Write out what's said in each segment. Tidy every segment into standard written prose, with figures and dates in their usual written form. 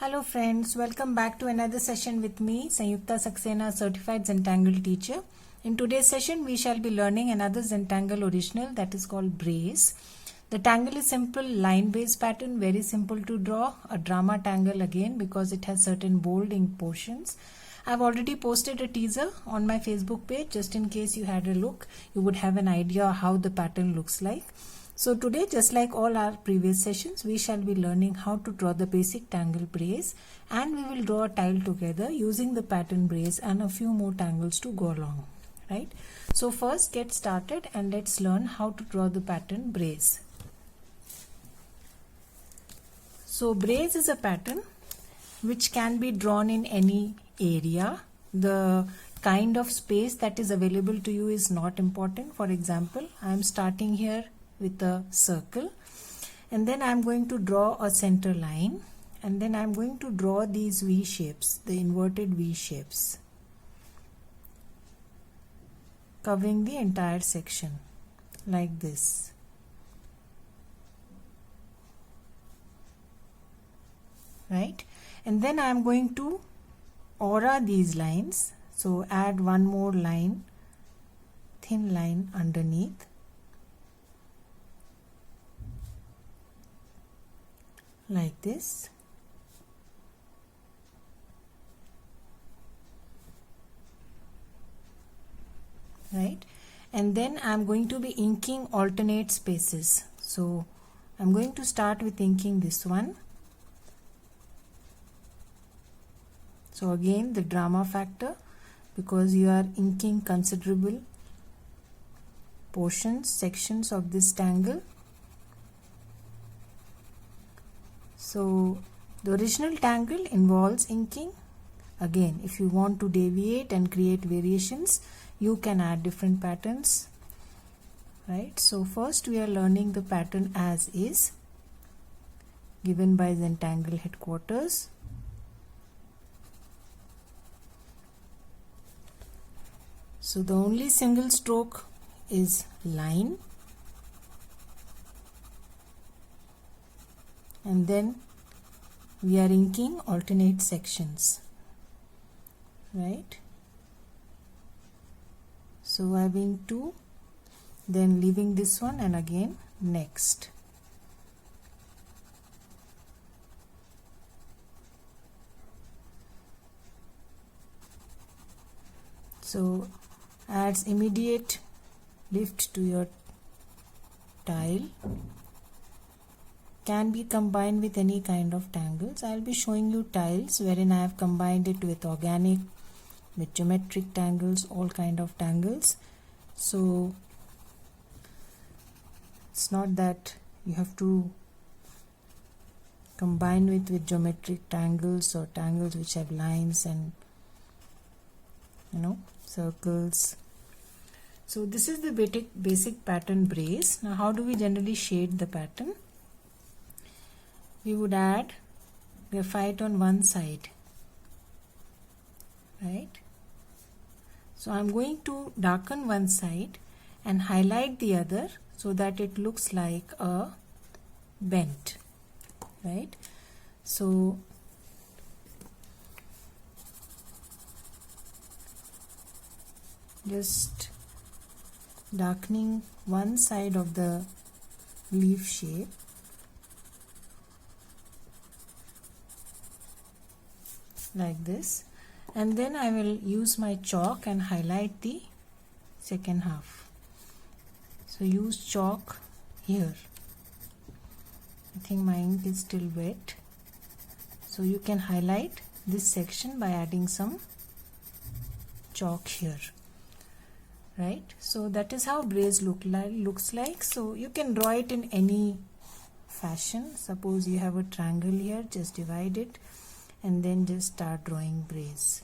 Hello friends, welcome back to another session with me, Sanyukta Saxena, Certified Zentangle Teacher. In today's session, we shall be learning another Zentangle original that is called Braze. The tangle is simple line-based pattern, very simple to draw. A drama tangle again because it has certain bold ink portions. I've already posted a teaser on my Facebook page. Just in case you had a look, you would have an idea how the pattern looks like. So today, just like all our previous sessions, we shall be learning how to draw the basic tangle brace, and we will draw a tile together using the pattern brace and a few more tangles to go along, right? So first get started and let's learn how to draw the pattern brace. So brace is a pattern which can be drawn in any area. The kind of space that is available to you is not important. For example, I am starting here with a circle, and then I'm going to draw a center line, and then I'm going to draw these V shapes, the inverted V shapes, covering the entire section like this. Right? And then I'm going to aura these lines, so add one more line, thin line underneath. Like this. Right? And then I'm going to be inking alternate spaces. So I'm going to start with inking this one. So again the drama factor, because you are inking considerable portions, sections of this tangle. So the original tangle involves inking. Again, if you want to deviate and create variations, you can add different patterns, right? So first we are learning the pattern as is, given by Zentangle headquarters. So the only single stroke is line, and then we are inking alternate sections, right? So I've inked two, then leaving this one, and again next. So adds immediate lift to your tile. Can be combined with any kind of tangles. I'll be showing you tiles wherein I have combined it with organic, with geometric tangles, all kind of tangles. So it's not that you have to combine with geometric tangles or tangles which have lines and circles. So this is the basic pattern brace. Now how do we generally shade the pattern? We would add graphite on one side, right? So I'm going to darken one side and highlight the other so that it looks like a bent, right? So just darkening one side of the leaf shape. Like this, and then I will use my chalk and highlight the second half. So use chalk here. I think my ink is still wet, so you can highlight this section by adding some chalk here, right? So that is how brace looks like. So you can draw it in any fashion. Suppose you have a triangle here, just divide it and then just start drawing brace.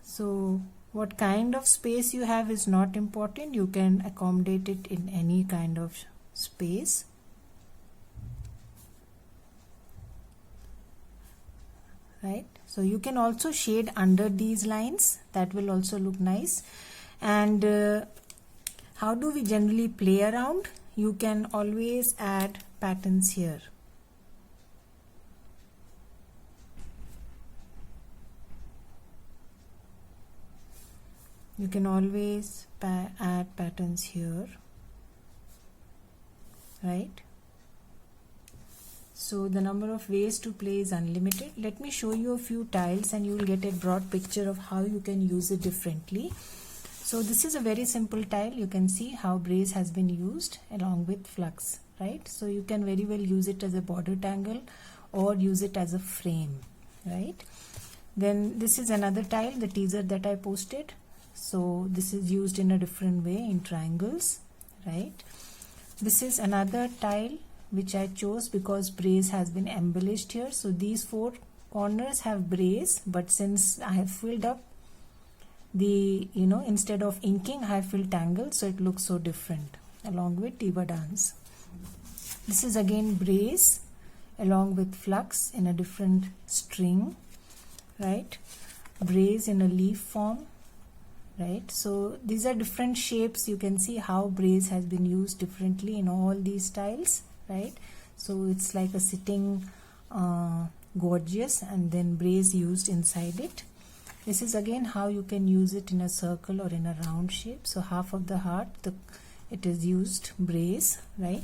So what kind of space you have is not important. You can accommodate it in any kind of space. Right? So you can also shade under these lines. That will also look nice. And how do we generally play around? You can always add patterns here. You can always add patterns here, right? So the number of ways to play is unlimited. Let me show you a few tiles and you will get a broad picture of how you can use it differently. So this is a very simple tile. You can see how braze has been used along with flux, right? So you can very well use it as a border tangle or use it as a frame, right? Then this is another tile, the teaser that I posted. So this is used in a different way in triangles, right? This is another tile which I chose because braze has been embellished here. So these 4 corners have braze, but since I have filled up the, instead of inking, I have filled tangle, so it looks so different, along with Diva Dance. This is again braze along with flux in a different string, right? Braze in a leaf form, right? So these are different shapes. You can see how braze has been used differently in all these styles, right? So it's like a sitting gorgeous and then braze used inside it. This is again how you can use it in a circle or in a round shape. So half of the heart, it is used braze, right?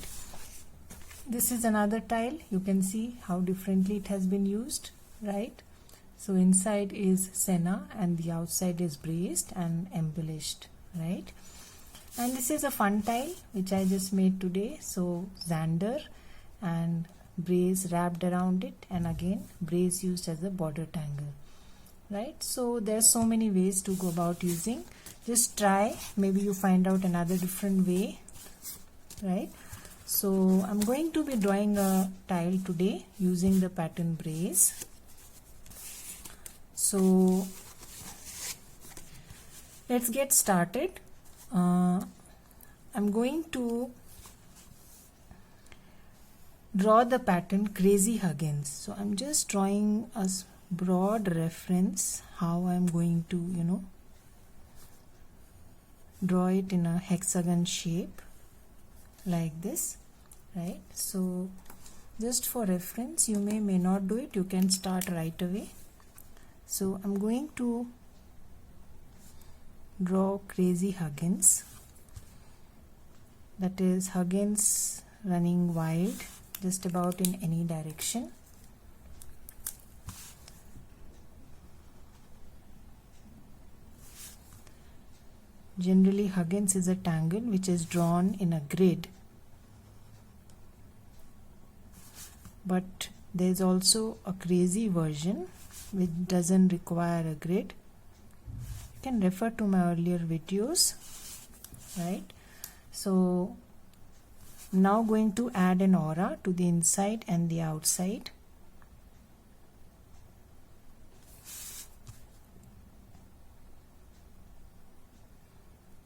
This is another tile. You can see how differently it has been used, right? So inside is senna and the outside is braced and embellished, right? And this is a fun tile which I just made today. So zander and braze wrapped around it, and again braze used as a border tangle, right? So there's so many ways to go about using. Just try, maybe you find out another different way, right? So I'm going to be drawing a tile today using the pattern braze. So let's get started. I'm going to draw the pattern Crazy Huggins. So I'm just drawing a broad reference how I'm going to draw it in a hexagon shape like this, right? So just for reference, you may not do it, you can start right away. So I'm going to draw Crazy Huggins, that is Huggins running wild just about in any direction. Generally Huggins is a tangle which is drawn in a grid, but there is also a crazy version which doesn't require a grid. You can refer to my earlier videos, right? So now going to add an aura to the inside and the outside.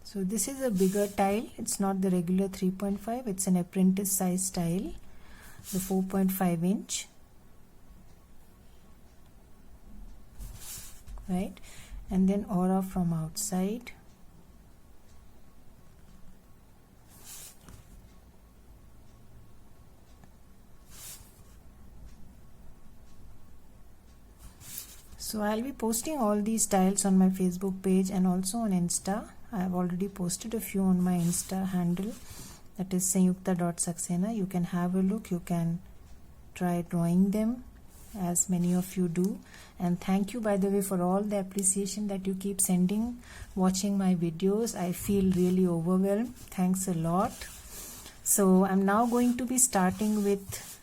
So this is a bigger tile. It's not the regular 3.5, it's an apprentice size tile, the 4.5 inch, right? And then aura from outside. So I'll be posting all these tiles on my Facebook page and also on Insta. I have already posted a few on my Insta handle, that is Sanyukta.Saxena. You can have a look, you can try drawing them, as many of you do. And thank you, by the way, for all the appreciation that you keep sending watching my videos. I feel really overwhelmed. Thanks a lot. So I'm now going to be starting with,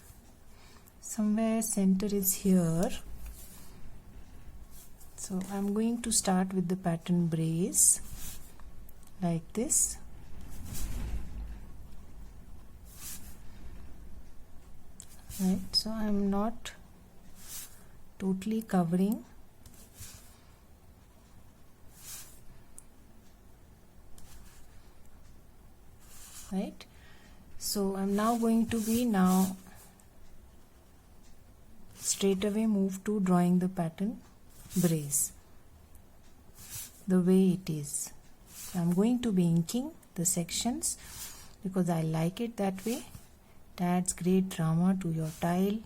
somewhere center is here. So I'm going to start with the pattern braze like this. Right, so I'm not totally covering. Right, so I'm now going to be straight away move to drawing the pattern braze the way it is. I'm going to be inking the sections because I like it that way. It adds great drama to your tile,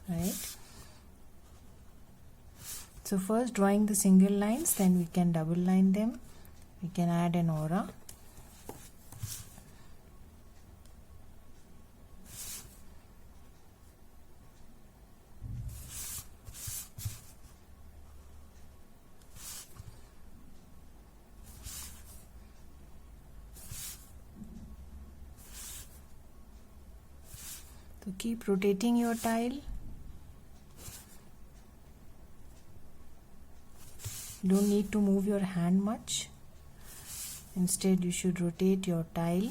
right? So first drawing the single lines, then we can double line them. We can add an aura. So keep rotating your tile. Don't need to move your hand much. Instead, you should rotate your tile.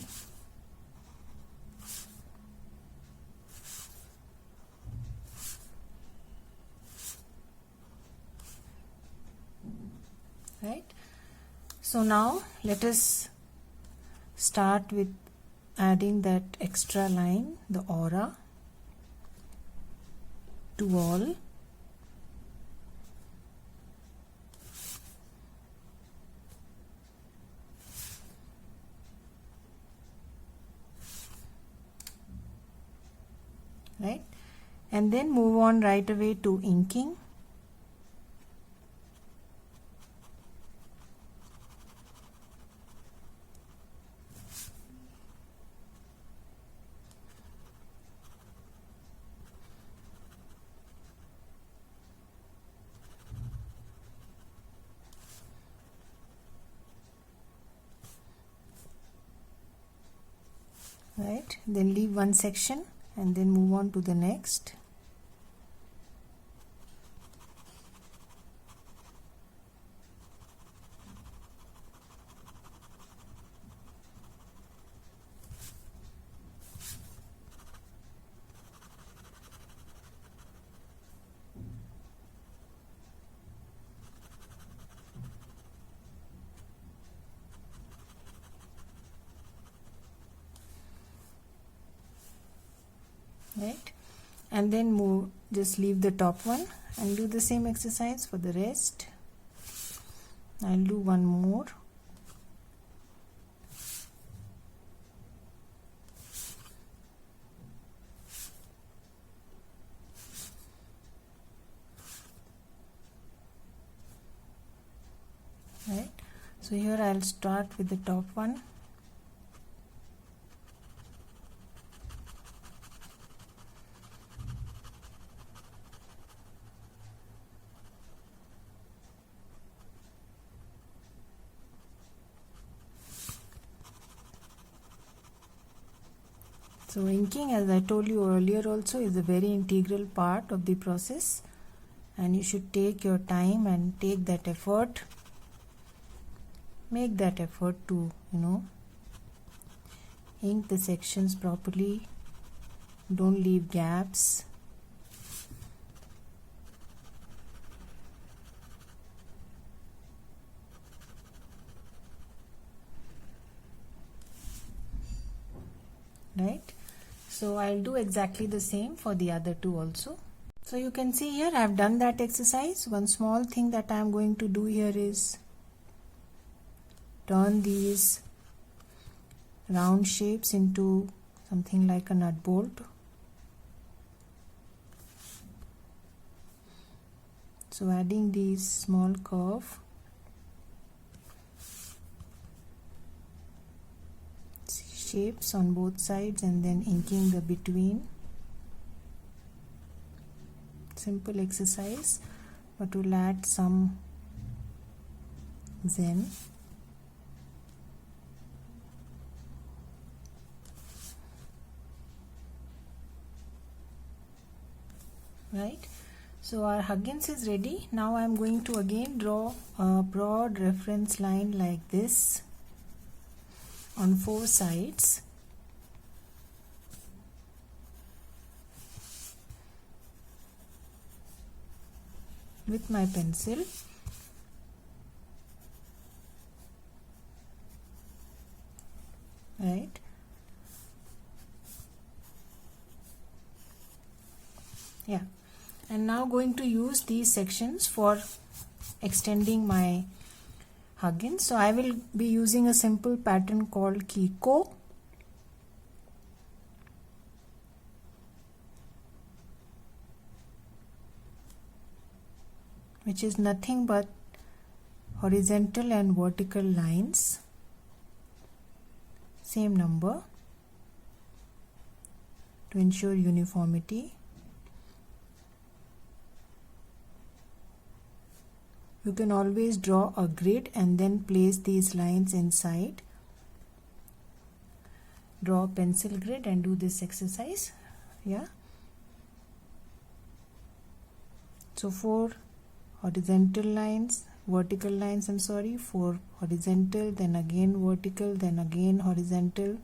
Right? So now let us start with adding that extra line, the aura, to all. Right? And then move on right away to inking. Right? Then leave one section and then move on to the next. Right? And then move, just leave the top one and do the same exercise for the rest. I'll do one more. Right? So here I'll start with the top one. So inking, as I told you earlier also, is a very integral part of the process, and you should take your time and take that effort, make that effort to, ink the sections properly. Don't leave gaps. Right? So I'll do exactly the same for the other two also. So you can see here I've done that exercise. One small thing that I'm going to do here is turn these round shapes into something like a nut bolt. So adding these small curve shapes on both sides and then inking the between. Simple exercise, but we'll add some zen. Right? So our Huggins is ready. Now I am going to again draw a broad reference line like this on 4 sides. With my pencil. Right? Yeah. And now going to use these sections for extending my Huggins. So I will be using a simple pattern called Kiko. which is nothing but horizontal and vertical lines, same number, to ensure uniformity. You can always draw a grid and then place these lines inside. Draw a pencil grid and do this exercise. Yeah. So 4 horizontal lines, vertical lines, 4 horizontal, then again vertical, then again horizontal.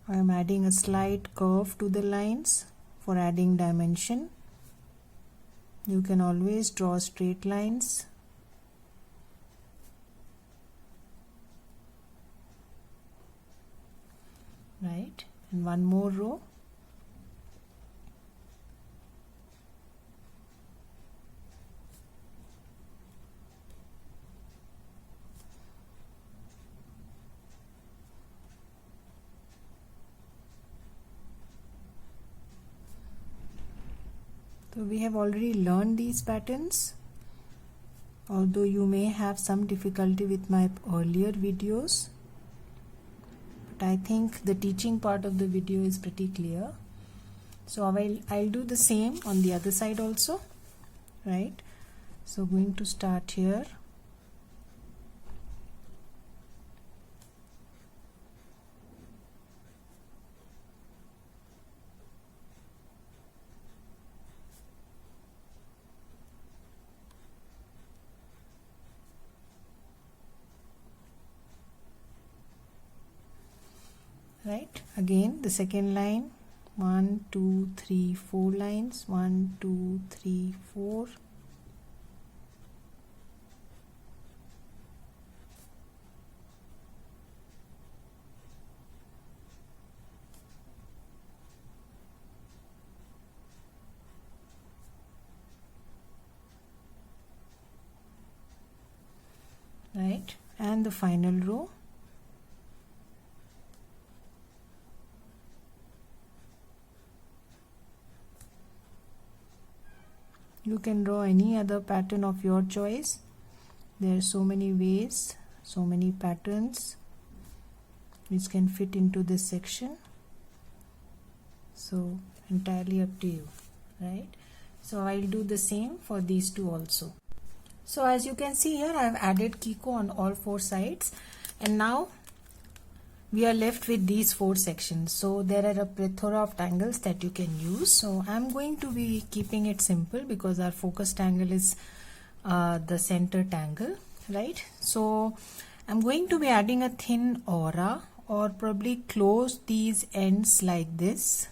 I am adding a slight curve to the lines for adding dimension. You can always draw straight lines. Right, and one more row. So we have already learned these patterns, although you may have some difficulty with my earlier videos, but I think the teaching part of the video is pretty clear. So I'll do the same on the other side also, right? So going to start here. Right, again the second line, 1 2 3 4 lines, 1 2 3 4. Right, and the final row. You can draw any other pattern of your choice. There are so many ways, so many patterns which can fit into this section. So entirely up to you, right? So I'll do the same for these two also. So as you can see here, I've added Kiko on all 4 sides, and now we are left with these 4 sections. So there are a plethora of tangles that you can use. So I'm going to be keeping it simple because our focus tangle is the center tangle, right? So I'm going to be adding a thin aura, or probably close these ends like this,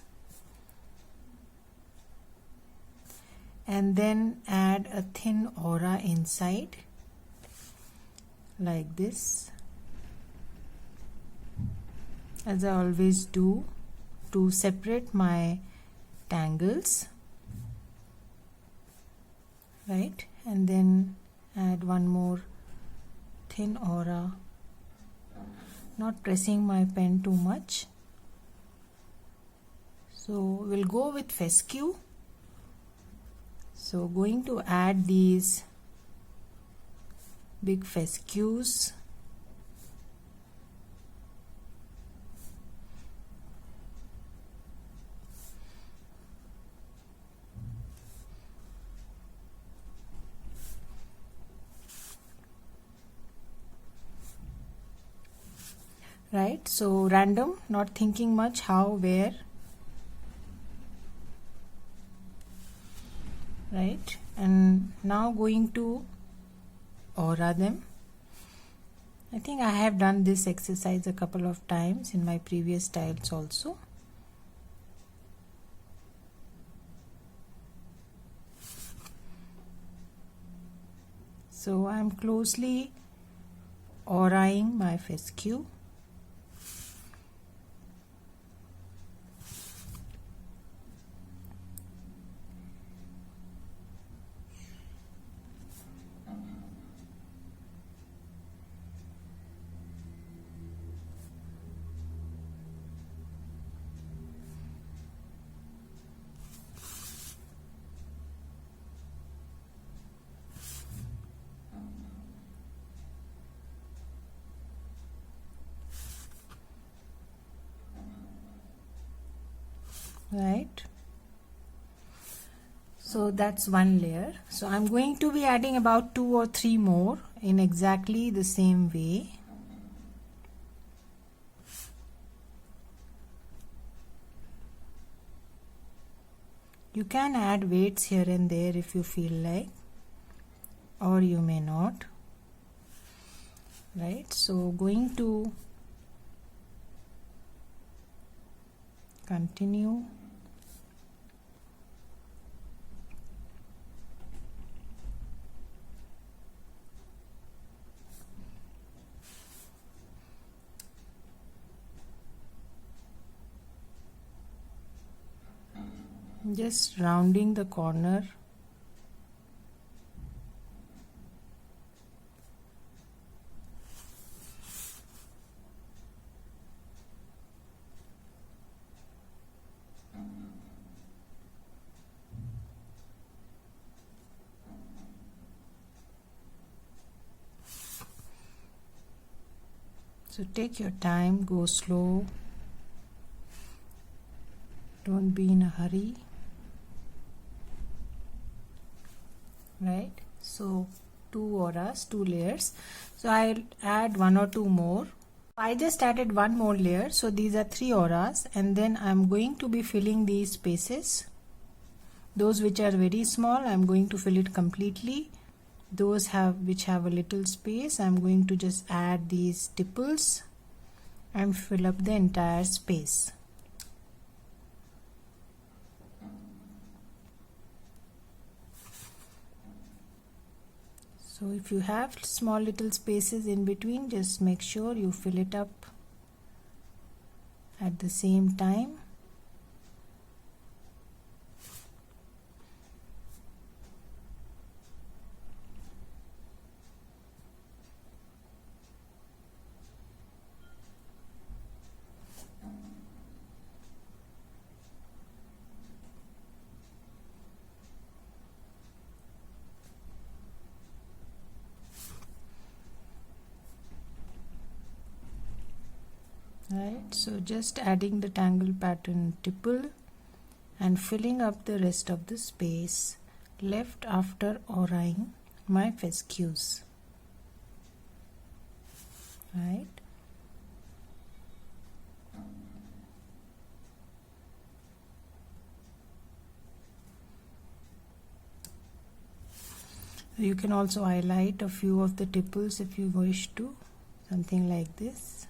and then add a thin aura inside like this, as I always do, to separate my tangles, right? And then add one more thin aura, not pressing my pen too much. So we'll go with fescue. So going to add these big fescues. Right, so random, not thinking much how, where, right? And now going to aura them. I think I have done this exercise a couple of times in my previous styles also. So I am closely auraing my fescue. right? So that's one layer. So I'm going to be adding about 2 or 3 more in exactly the same way. You can add weights here and there if you feel like, or you may not, right? So going to continue. Just rounding the corner. So take your time, go slow, don't be in a hurry, right? So 2 auras, 2 layers. So I'll add 1 or 2 more. I just added 1 more layer, so these are 3 auras, and then I'm going to be filling these spaces. Those which are very small, I'm going to fill it completely. Those which have a little space, I'm going to just add these tipples and fill up the entire space. So if you have small little spaces in between, just make sure you fill it up at the same time. Right, so just adding the tangle pattern tipple and filling up the rest of the space left after auraing my fescues, right? You can also highlight a few of the tipples if you wish to, something like this.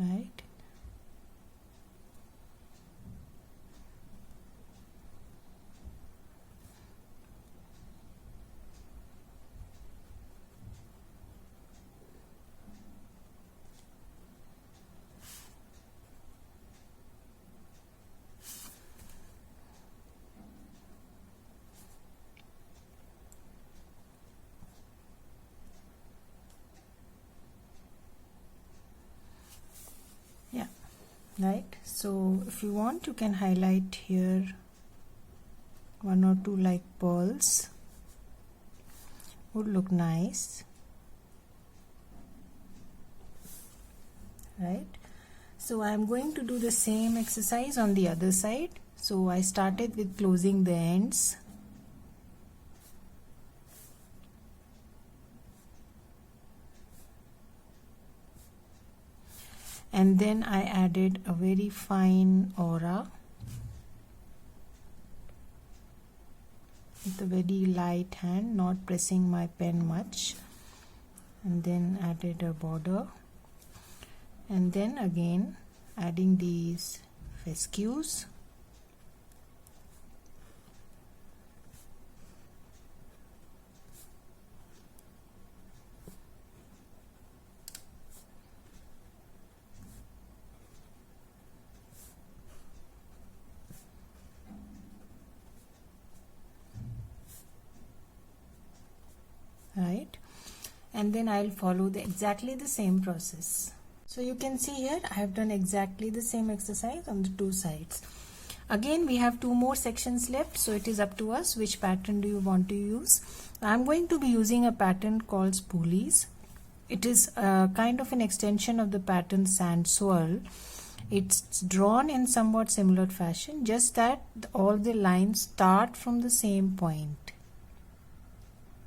Right, yeah, right. So if you want, you can highlight here 1 or 2 like pearls, would look nice, right? So I'm going to do the same exercise on the other side. So I started with closing the ends, and then I added a very fine aura with a very light hand, not pressing my pen much, and then added a border, and then again adding these fescues. Right, and then I'll follow exactly the same process. So you can see here I have done exactly the same exercise on the 2 sides. Again we have 2 more sections left, so it is up to us which pattern do you want to use. I'm going to be using a pattern called spoolies. It is kind of an extension of the pattern sand swirl, It's drawn in somewhat similar fashion, just that all the lines start from the same point,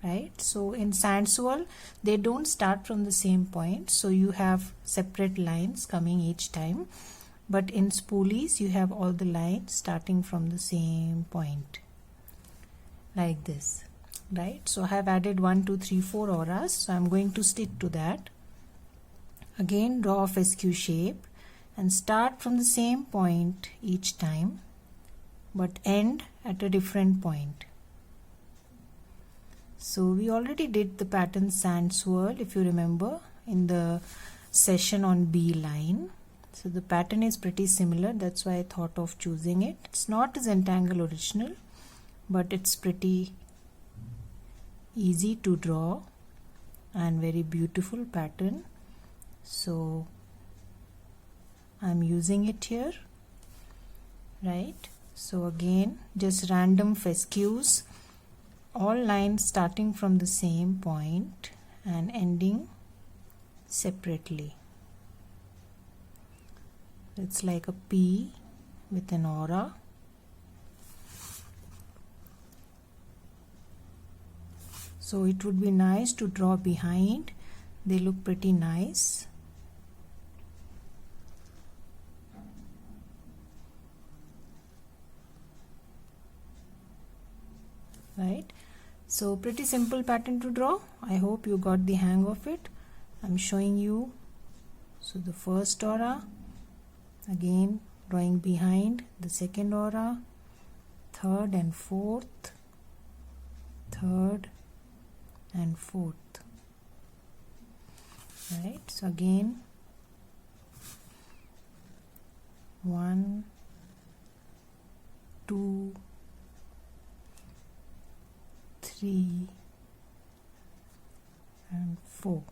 right? So in sand swirl they don't start from the same point, so you have separate lines coming each time, but in spoolies you have all the lines starting from the same point, like this, right? So I have added 1 2 3 4 auras, so I'm going to stick to that. Again, draw a fescue shape and start from the same point each time, but end at a different point. So we already did the pattern sand swirl, if you remember, in the session on B line. So the pattern is pretty similar, that's why I thought of choosing it. It's not a Zentangle original, but it's pretty easy to draw and very beautiful pattern, so I'm using it here, right? So again, just random fescues, all lines starting from the same point and ending separately. It's like a P with an aura. So it would be nice to draw behind, they look pretty nice. Right, so pretty simple pattern to draw. I hope you got the hang of it. I'm showing you. So the first aura, again drawing behind the second aura, third and fourth, third and fourth, right? So again 1 2 3 and 4.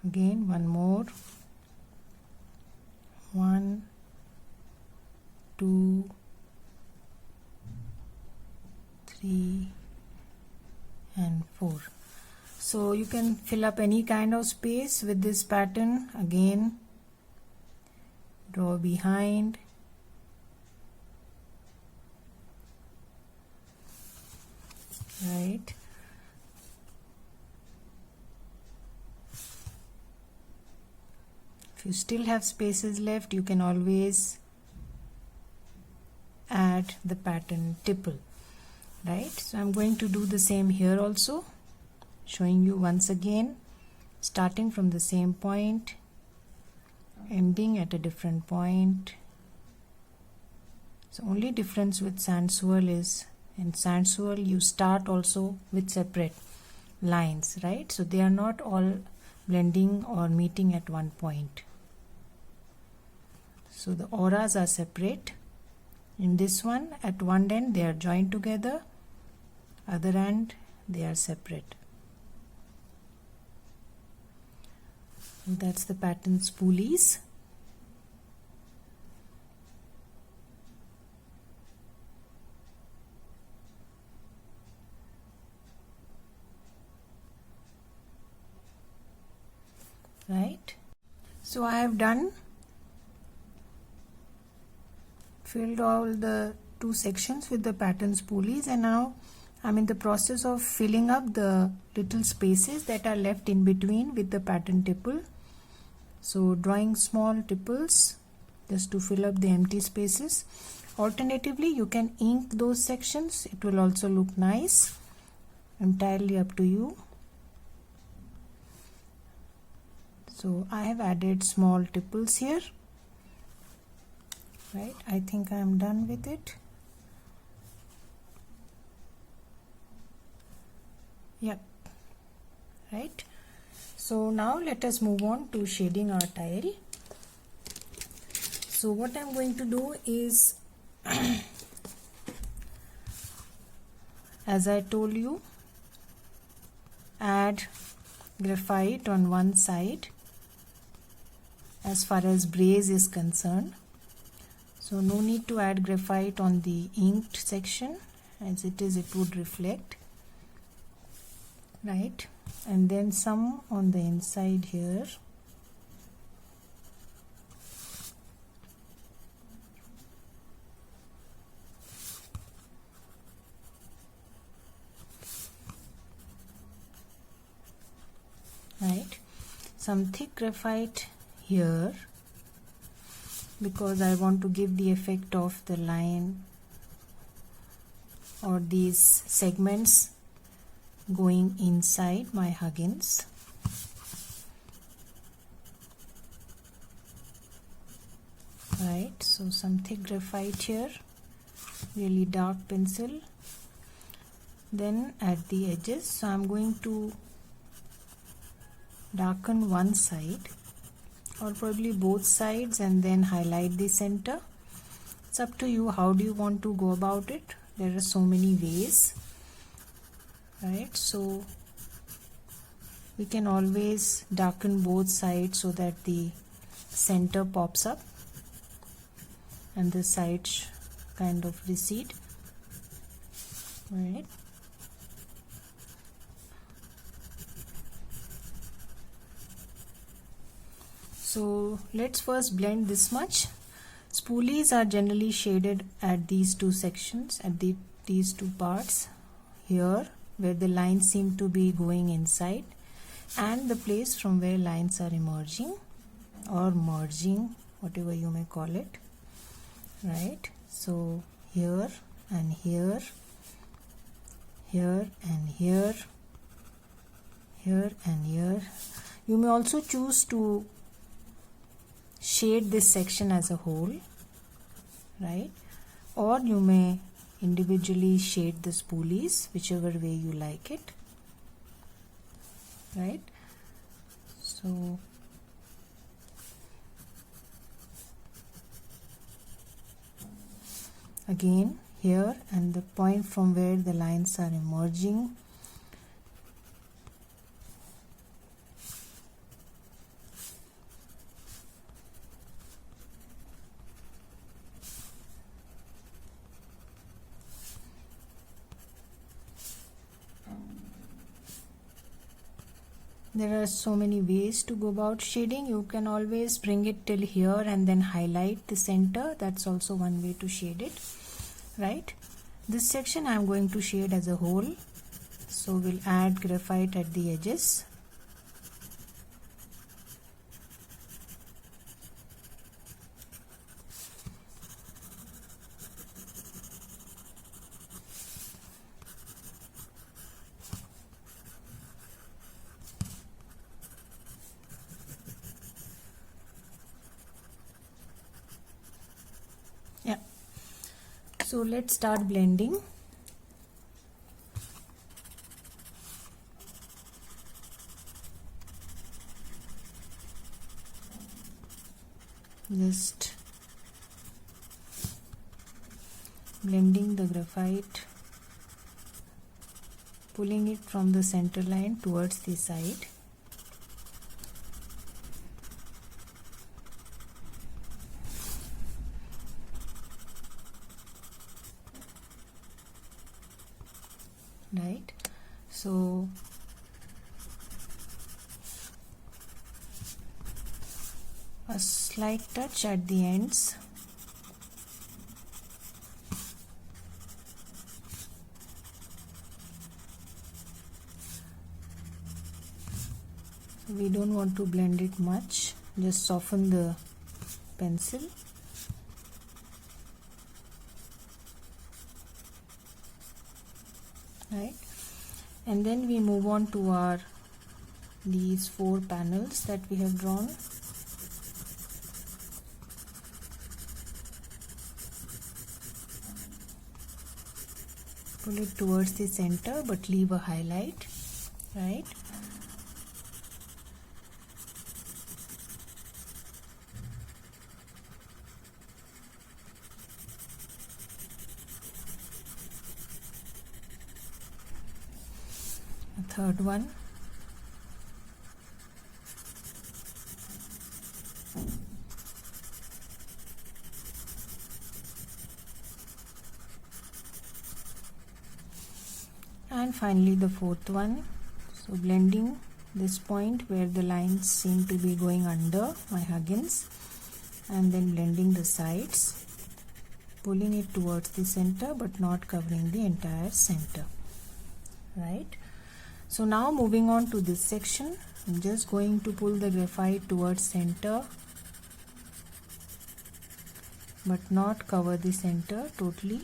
Again one more, 1 2 3 and 4. So you can fill up any kind of space with this pattern. Again, draw behind, right? If you still have spaces left, you can always add the pattern tipple, right? So I'm going to do the same here also, showing you once again, starting from the same point, ending at a different point. So only difference with sand swirl is, in sand swirl you start also with separate lines, right? So they are not all blending or meeting at one point. So the auras are separate. In this one, at one end they are joined together, other end they are separate. And that's the pattern spoolies. Right, so I have filled all the two sections with the pattern spoolies, and now I'm in the process of filling up the little spaces that are left in between with the pattern tipple. So drawing small tipples just to fill up the empty spaces. Alternatively, you can ink those sections, it will also look nice, entirely up to you. So I have added small tipples here, right? I think I am done with it. Yep, right. So now let us move on to shading our tile. So what I'm going to do is as I told you, add graphite on one side as far as braze is concerned. So no need to add graphite on the inked section, as it is, it would reflect, right? And then some on the inside here, some thick graphite here, because I want to give the effect of the line or these segments going inside my Huggins. Right, so some thick graphite here, really dark pencil. Then at the edges, so I'm going to darken one side or probably both sides and then highlight the center. It's up to you, how do you want to go about it. There are so many ways, right? So we can always darken both sides so that the center pops up and the sides kind of recede, right? So let's first blend this much. Spoolies are generally shaded at these two sections, at these two parts here where the lines seem to be going inside, and the place from where lines are emerging or merging, whatever you may call it, right? So here and here, here and here, here and here. You may also choose to shade this section as a whole, right? Or you may individually shade the spoolies, whichever way you like it, right? So again here and the point from where the lines are emerging, there are so many ways to go about shading. You can always bring it till here and then highlight the center. That's also one way to shade it, right? This section I'm going to shade as a whole, so we'll add graphite at the edges. Yeah, so let's start blending. Just blending the graphite, pulling it from the center line towards the side. Right, so a slight touch at the ends. We don't want to blend it much, just soften the pencil. Right, and then we move on to these 4 panels that we have drawn. Pull it towards the center but leave a highlight, right? A third one. And finally the 4th one. So blending this point where the lines seem to be going under my Huggins, and then blending the sides, pulling it towards the center but not covering the entire center, right? So now moving on to this section, I'm just going to pull the graphite towards center, but not cover the center totally.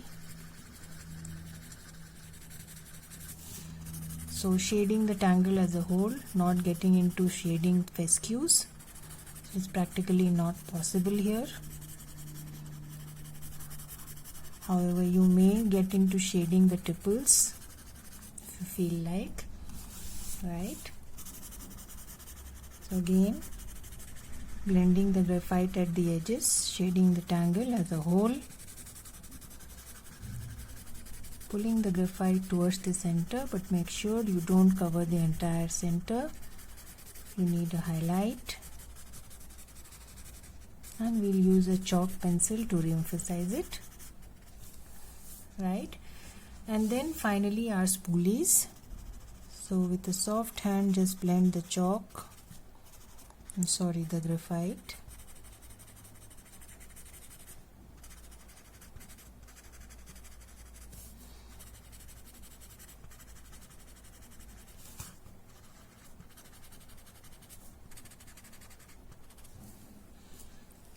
So shading the tangle as a whole, not getting into shading fescues. It's practically not possible here. However, you may get into shading the tipples if you feel like, right? So again, blending the graphite at the edges, shading the tangle as a whole, pulling the graphite towards the center, but make sure you don't cover the entire center. You need a highlight, and we'll use a chalk pencil to re-emphasize it, right? And then finally our spoolies. So with a soft hand, just blend the chalk, the graphite.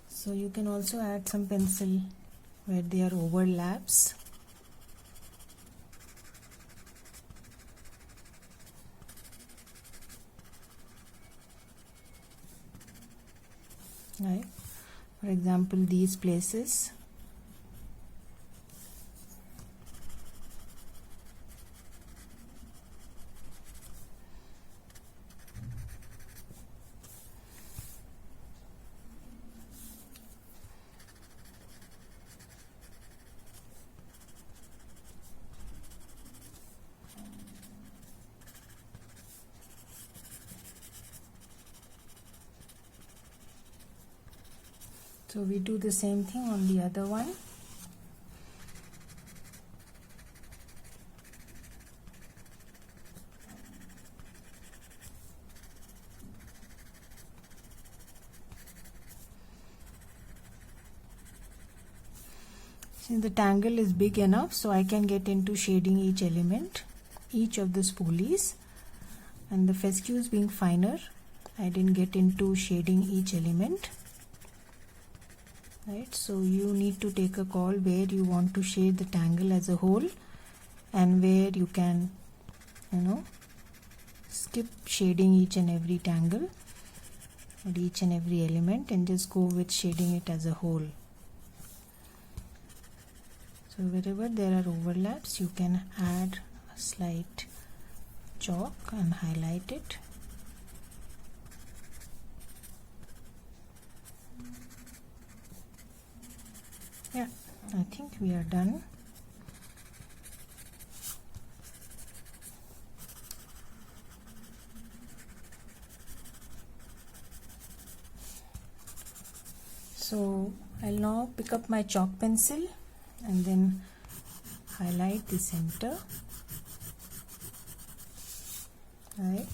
So you can also add some pencil where there are overlaps. Right? For example, these places. So we do the same thing on the other one. Since the tangle is big enough, so I can get into shading each element, each of the spoolies, and the fescues being finer, I didn't get into shading each element. Right, so you need to take a call where you want to shade the tangle as a whole and where you can, skip shading each and every tangle and each and every element and just go with shading it as a whole. So wherever there are overlaps, you can add a slight chalk and highlight it. Yeah, I think we are done. So I'll now pick up my chalk pencil and then highlight the center, right?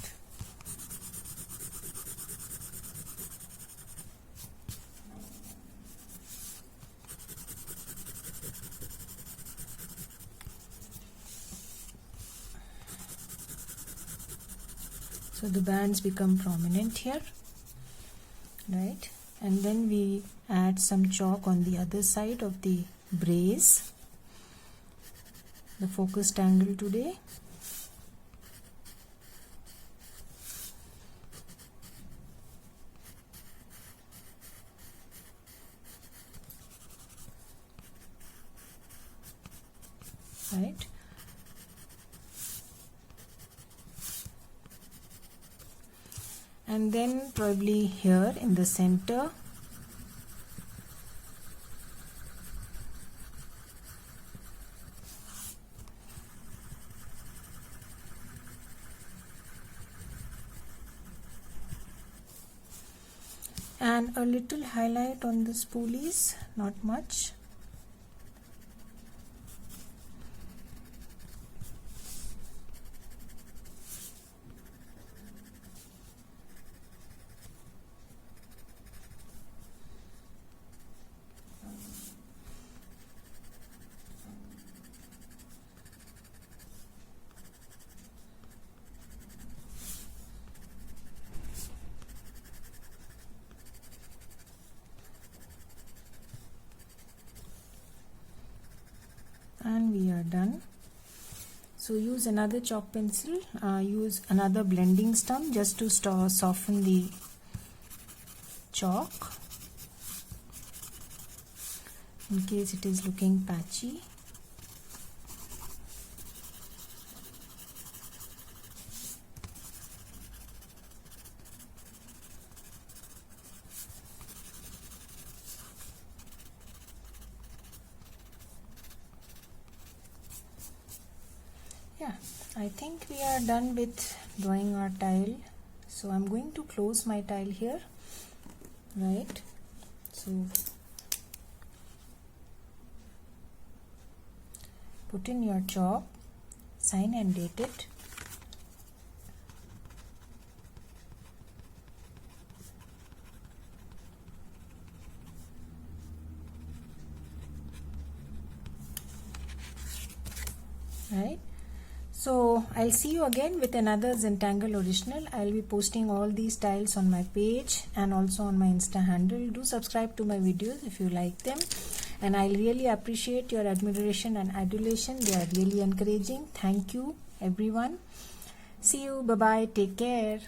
So the bands become prominent here, right? And then we add some chalk on the other side of the brace, the focused angle today. Right? And then probably here in the center, and a little highlight on the spoolies, not much. done. So use another chalk pencil, use another blending stump just to soften the chalk in case it is looking patchy. Yeah, I think we are done with drawing our tile. So I'm going to close my tile here, right? So put in your chalk, sign and date it. Right? So I'll see you again with another Zentangle original. I'll be posting all these tiles on my page and also on my Insta handle. Do subscribe to my videos if you like them, and I really appreciate your admiration and adulation. They are really encouraging. Thank you everyone. See you. Bye bye. Take care.